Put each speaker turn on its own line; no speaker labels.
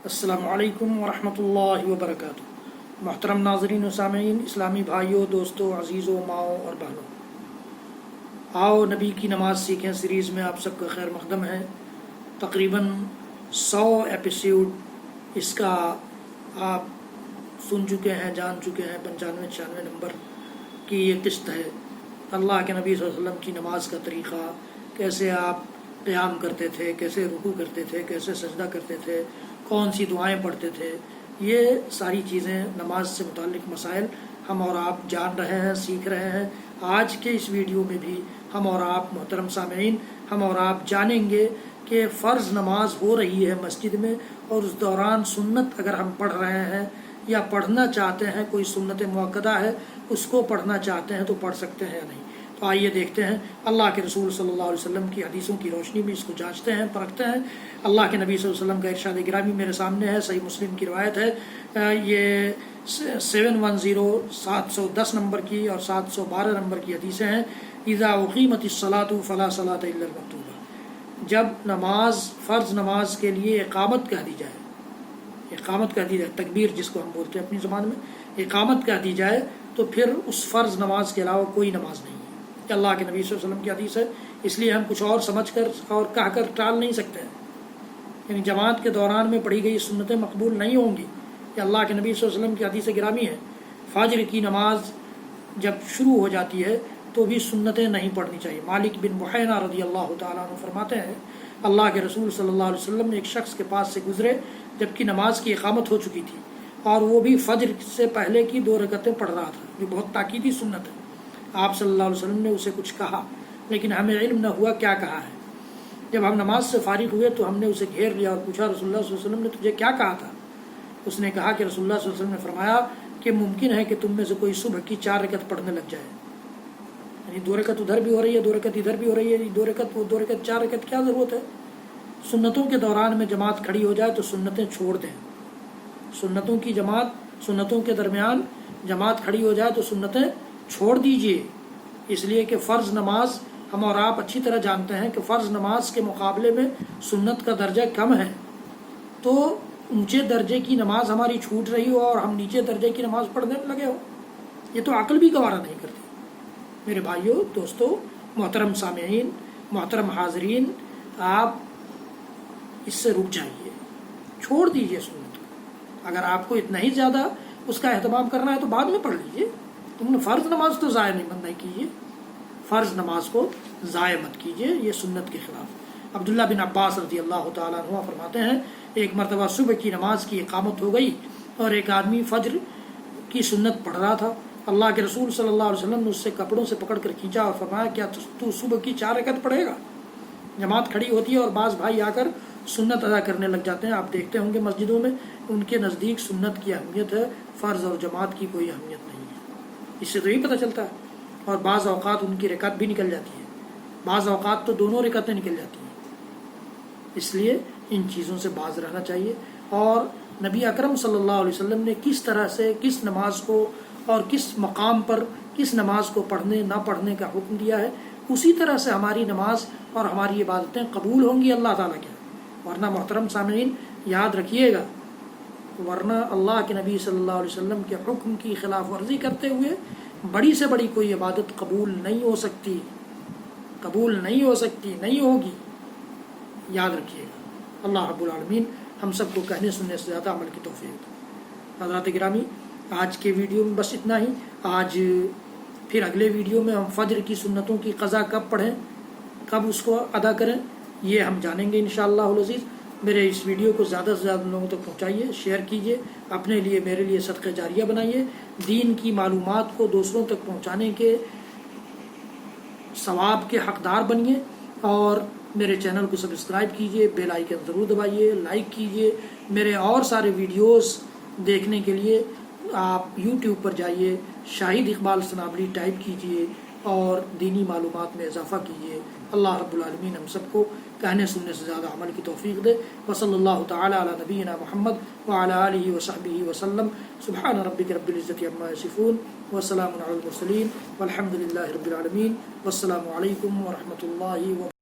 السلام علیکم ورحمۃ اللہ وبرکاتہ۔ محترم ناظرین و سامعین، اسلامی بھائیوں، دوستوں، عزیزوں، ماؤں اور بہنوں، آؤ نبی کی نماز سیکھیں سیریز میں آپ سب کا خیر مقدم ہے۔ تقریباً 100 ایپیسوڈ اس کا آپ سن چکے ہیں، جان چکے ہیں۔ 95-96 نمبر کی یہ قسط ہے۔ اللہ کے نبی صلی اللہ علیہ وسلم کی نماز کا طریقہ، کیسے آپ قیام کرتے تھے، کیسے رکوع کرتے تھے، کیسے سجدہ کرتے تھے، کون سی دعائیں پڑھتے تھے، یہ ساری چیزیں، نماز سے متعلق مسائل ہم اور آپ جان رہے ہیں، سیکھ رہے ہیں۔ آج کے اس ویڈیو میں بھی ہم اور آپ محترم سامعین، ہم اور آپ جانیں گے کہ فرض نماز ہو رہی ہے مسجد میں، اور اس دوران سنت اگر ہم پڑھ رہے ہیں یا پڑھنا چاہتے ہیں، کوئی سنت مؤکدہ ہے اس کو پڑھنا چاہتے ہیں تو پڑھ سکتے ہیں یا نہیں۔ تو آئیے دیکھتے ہیں، اللہ کے رسول صلی اللہ علیہ وسلم کی حدیثوں کی روشنی میں اس کو جانچتے ہیں، پرکھتے ہیں۔ اللہ کے نبی صلی اللہ علیہ وسلم کا ارشاد گرامی میرے سامنے ہے، صحیح مسلم کی روایت ہے، یہ 710 710 نمبر کی اور 712 نمبر کی حدیثیں ہیں۔ اذا اقیمت الصلاۃ فلا صلاۃ الا المکتوبہ، جب نماز، فرض نماز کے لیے اقامت کہہ دی جائے، اقامت کہہ دی جائے، تکبیر جس کو ہم بولتے ہیں اپنی زبان میں، اقامت کہہ دی جائے تو پھر اس فرض نماز کے علاوہ کوئی نماز نہیں ہے۔ کہ اللہ کے نبی صلی اللہ علیہ وسلم کی حدیث ہے، اس لیے ہم کچھ اور سمجھ کر اور کہہ کر ٹال نہیں سکتے ہیں۔ یعنی جماعت کے دوران میں پڑھی گئی سنتیں مقبول نہیں ہوں گی، کہ اللہ کے نبی صلی اللہ علیہ وسلم کی حدیث گرامی ہے۔ فجر کی نماز جب شروع ہو جاتی ہے تو بھی سنتیں نہیں پڑھنی چاہیے۔ مالک بن بحیرہ رضی اللہ تعالیٰ عنہ فرماتے ہیں، اللہ کے رسول صلی اللہ علیہ وسلم ایک شخص کے پاس سے گزرے جبکہ نماز کی اقامت ہو چکی تھی، اور وہ بھی فجر سے پہلے کی 2 رکعتیں پڑھ رہا تھا، جو بہت تاکیدی سنت ہے۔ آپ صلی اللہ علیہ وسلم نے اسے کچھ کہا، لیکن ہمیں علم نہ ہوا کیا کہا ہے۔ جب ہم نماز سے فارغ ہوئے تو ہم نے اسے گھیر لیا اور پوچھا، رسول اللہ صلی اللہ علیہ وسلم نے تجھے کیا کہا تھا؟ اس نے کہا کہ رسول اللہ صلی اللہ علیہ وسلم نے فرمایا کہ ممکن ہے کہ تم میں سے کوئی صبح کی 4 رکعت پڑھنے لگ جائے۔ یعنی 2 رکعت ادھر بھی ہو رہی ہے، 2 رکعت ادھر بھی ہو رہی ہے، 2 رکعت وہ 2 رکعت 4 رکعت کیا ضرورت ہے؟ سنتوں کے دوران میں جماعت کھڑی ہو جائے تو سنتیں چھوڑ دیں۔ سنتوں کی جماعت، سنتوں کے درمیان جماعت کھڑی ہو جائے تو سنتیں چھوڑ دیجیے، اس لیے کہ فرض نماز ہم اور آپ اچھی طرح جانتے ہیں کہ فرض نماز کے مقابلے میں سنت کا درجہ کم ہے۔ تو اونچے درجے کی نماز ہماری چھوٹ رہی ہو اور ہم نیچے درجے کی نماز پڑھنے لگے ہو، یہ تو عقل بھی گوارا نہیں کرتی۔ میرے بھائیوں، دوستوں، محترم سامعین، محترم حاضرین، آپ اس سے رک جائیے، چھوڑ دیجیے سنت کو۔ اگر آپ کو اتنا ہی زیادہ اس کا اہتمام کرنا ہے تو بعد میں پڑھ لیجیے، تم نے فرض نماز تو ضائع نہیں کیجیے، فرض نماز کو ضائع مت کیجیے، یہ سنت کے خلاف۔ عبداللہ بن عباس رضی اللہ تعالیٰ عنہ فرماتے ہیں، ایک مرتبہ صبح کی نماز کی اقامت ہو گئی اور ایک آدمی فجر کی سنت پڑھ رہا تھا۔ اللہ کے رسول صلی اللہ علیہ وسلم نے اس سے کپڑوں سے پکڑ کر کھینچا اور فرمایا، کیا تو صبح کی 4 رکعت پڑھے گا؟ جماعت کھڑی ہوتی ہے اور بعض بھائی آ کر سنت ادا کرنے لگ جاتے ہیں۔ آپ دیکھتے ہوں گے مسجدوں میں ان کے نزدیک سنت کی اہمیت ہے، فرض اور جماعت کی کوئی اہمیت نہیں ہے۔ اس سے تو یہی پتہ چلتا ہے۔ اور بعض اوقات ان کی رکعت بھی نکل جاتی ہے، بعض اوقات تو دونوں رکعتیں نکل جاتی ہیں۔ اس لیے ان چیزوں سے باز رہنا چاہیے۔ اور نبی اکرم صلی اللہ علیہ وسلم نے کس طرح سے کس نماز کو اور کس مقام پر کس نماز کو پڑھنے نہ پڑھنے کا حکم دیا ہے، اسی طرح سے ہماری نماز اور ہماری عبادتیں قبول ہوں گی اللہ تعالیٰ کے۔ ورنہ محترم سامعین یاد رکھیے گا، ورنہ اللہ کے نبی صلی اللہ علیہ وسلم کے حکم کی خلاف ورزی کرتے ہوئے بڑی سے بڑی کوئی عبادت قبول نہیں ہو سکتی، قبول نہیں ہو سکتی، نہیں ہوگی، یاد رکھیے گا۔ اللہ رب العالمین ہم سب کو کہنے سننے سے زیادہ عمل کی توفیق دے۔ حضرات گرامی، آج کے ویڈیو میں بس اتنا ہی۔ آج پھر اگلے ویڈیو میں ہم فجر کی سنتوں کی قضا کب پڑھیں، کب اس کو ادا کریں، یہ ہم جانیں گے انشاءاللہ العزیز۔ میرے اس ویڈیو کو زیادہ سے زیادہ لوگوں تک پہنچائیے، شیئر کیجیے، اپنے لیے میرے لیے صدقہ جاریہ بنائیے، دین کی معلومات کو دوسروں تک پہنچانے کے ثواب کے حقدار بنیے، اور میرے چینل کو سبسکرائب کیجیے، بیل آئیکن ضرور دبائیے، لائک کیجیے۔ میرے اور سارے ویڈیوز دیکھنے کے لیے آپ یوٹیوب پر جائیے، شاہد اقبال سنابلی ٹائپ کیجیے اور دینی معلومات میں اضافہ کیجیے۔ اللہ رب العالمین ہم سب کو کہنے سننے سے زیادہ عمل کی توفیق دے۔ وصلی اللہ تعالیٰ علی نبینا محمد وعلی آلہ وصحبہ وسلم۔ سبحان ربک رب العزۃ عما یصفون وسلام علی المرسلین والحمد للہ رب العالمین۔ والسلام علیکم ورحمۃ اللہ وبرکاتہ۔